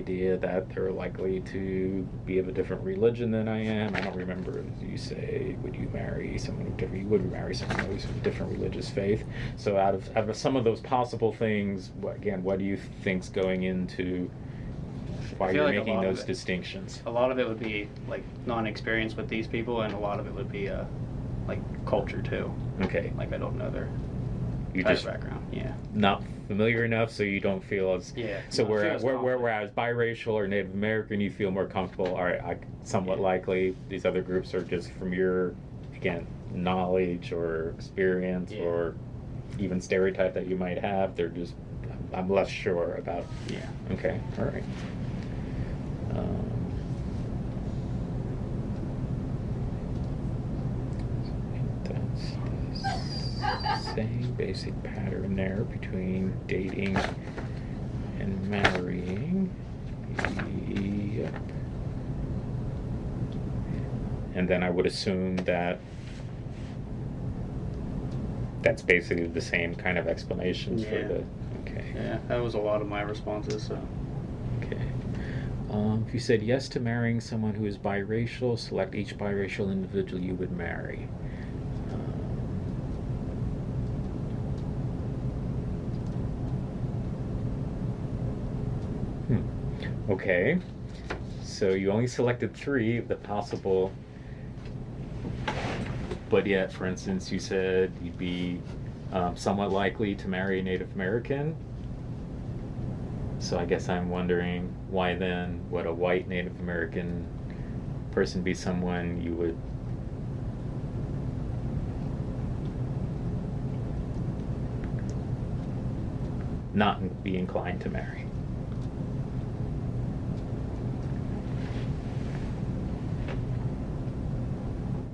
idea that they're likely to be of a different religion than I am. I don't remember you say, would you marry someone who different? You would marry someone who's of a different religious faith. So out of some of those possible things, what do you think's going into why you're making those distinctions? A lot of it would be like non-experience with these people, and a lot of it would be like culture too. Okay. Like I don't know their background. Yeah. Not familiar enough, so you don't feel as So whereas biracial or Native American, you feel more comfortable. All right, somewhat likely these other groups are just from your knowledge or experience or even stereotype that you might have. They're just I'm less sure about. Yeah. Okay. All right. That's the same basic pattern there between dating and marrying. Yep. And then I would assume that that's basically the same kind of explanations for the. Okay. Yeah, that was a lot of my responses. So. Okay. If you said yes to marrying someone who is biracial, select each biracial individual you would marry. Okay. So you only selected 3 of the possible, but yet, for instance, you said you'd be somewhat likely to marry a Native American. So I guess I'm wondering why then would a white Native American person be someone you would not be inclined to marry?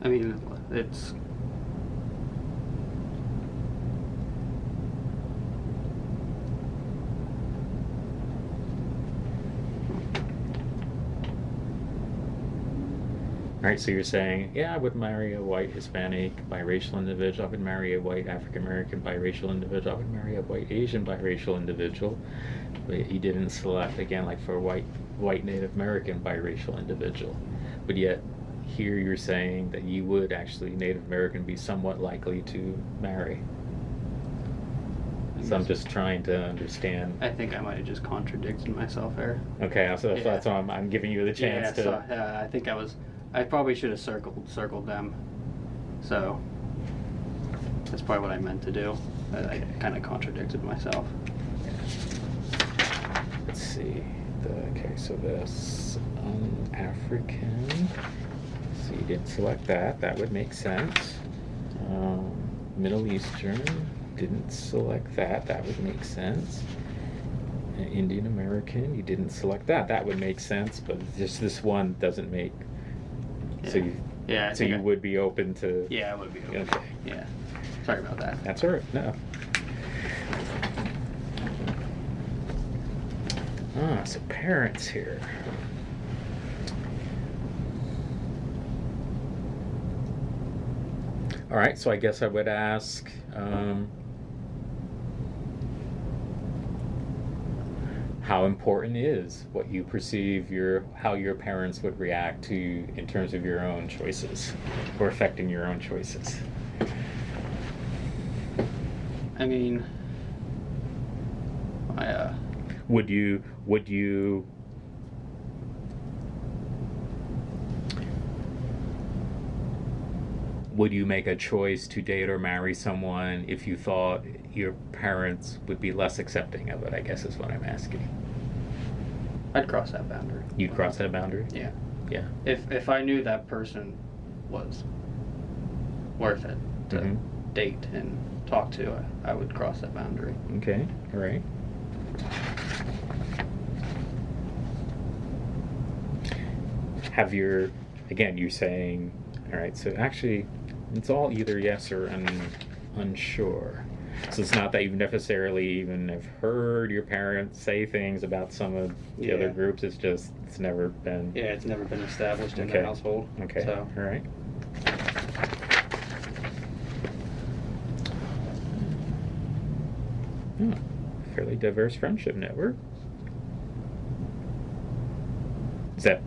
I mean, it's All right, so you're saying, yeah, I would marry a white Hispanic biracial individual. I would marry a white African American biracial individual. I would marry a white Asian biracial individual. But you didn't select, again, like for a white Native American biracial individual. But yet, here you're saying that you would actually, Native American, be somewhat likely to marry. So I'm just trying to understand. I think I might have just contradicted myself there. Okay, so that's why I'm giving you the chance to. So, I think I probably should have circled them. So that's probably what I meant to do. I kind of contradicted myself. Let's see. Okay, so this African. So you didn't select that. That would make sense. Middle Eastern. Didn't select that. That would make sense. Indian American. You didn't select that. That would make sense. But just this one doesn't make. Yeah. So you would be open to. Yeah, I would be open. Okay. Yeah. Sorry about that. That's all right. No. So parents here. All right, so I guess I would ask, how important is what you perceive how your parents would react to in terms of your own choices or affecting your own choices? I mean, would you make a choice to date or marry someone if you thought your parents would be less accepting of it, I guess is what I'm asking. I'd cross that boundary. You'd cross that boundary? Yeah. Yeah. If I knew that person was worth it to date and talk to, I would cross that boundary. Okay, all right. Again, you're saying, all right, so actually, it's all either yes or unsure. So it's not that you've necessarily even have heard your parents say things about some of the other groups. It's just, it's never been. Yeah, it's never been established in the household. Okay, so. All right. Fairly diverse friendship network. Is that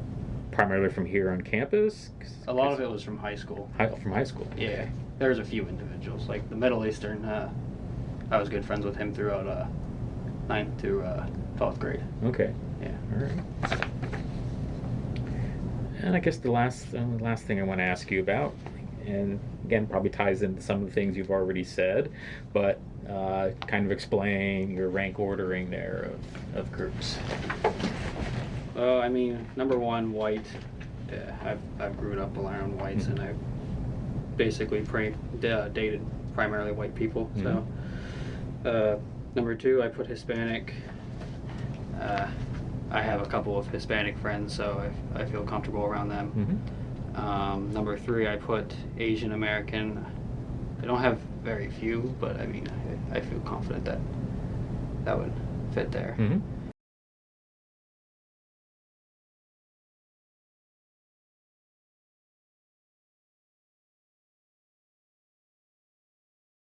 primarily from here on campus? A lot of it was from high school. From high school. Yeah, Okay. there's a few individuals, like the Middle Eastern. I was good friends with him throughout 9th through 12th grade. Okay. Yeah. All right. And I guess the last thing I want to ask you about, and again probably ties into some of the things you've already said, but kind of explain your rank ordering there of groups. I mean, number one, white. I've grown up around whites, and I've basically dated primarily white people. So, number two, I put Hispanic. I have a couple of Hispanic friends, so I feel comfortable around them. Number three, I put Asian American. I don't have very few, but I mean, I feel confident that would fit there.